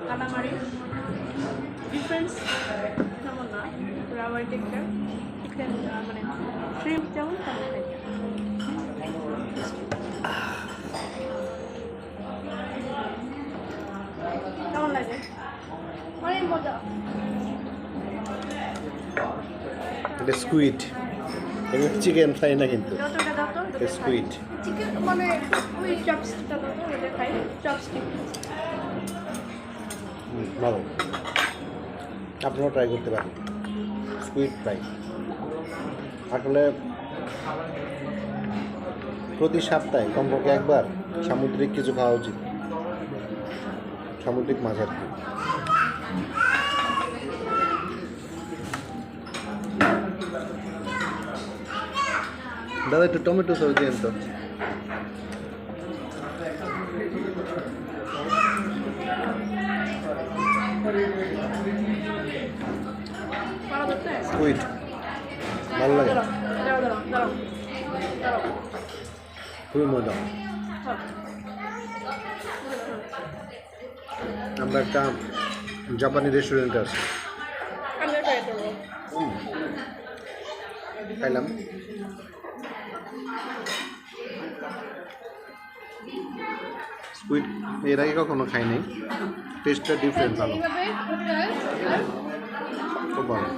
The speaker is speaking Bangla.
কালামারি ডিফারেন্স তেমন না রাবার টেক্সচার চিকেন মানে শ্রিম্প যেমন তেমন খাইতে কেমন লাগে অনেক মজা এটা স্কুইড এটা চিকেন ফ্রাই না কিন্তু যতটা দাও স্কুইড চিকেন মানে ওই চপস্টিকটা দাও তো ওটা খাই চপস্টিক ভালো আপনারাও ট্রাই করতে পারেন স্কুইড ফ্রাই আসলে প্রতি সপ্তাহে কমপক্ষে একবার সামুদ্রিক কিছু খাওয়া উচিত সামুদ্রিক মাছ আর কি দাদা একটু টমেটো সস দিন তো স্কুইড ভালো লাগে খুবই মজা আমরা একটা জাপানি রেস্টুরেন্টে আছি খাইলাম স্কুইড এর আগে কখনো খাইনি টেস্টটা ডিফারেন্ট ভালো খুব ভালো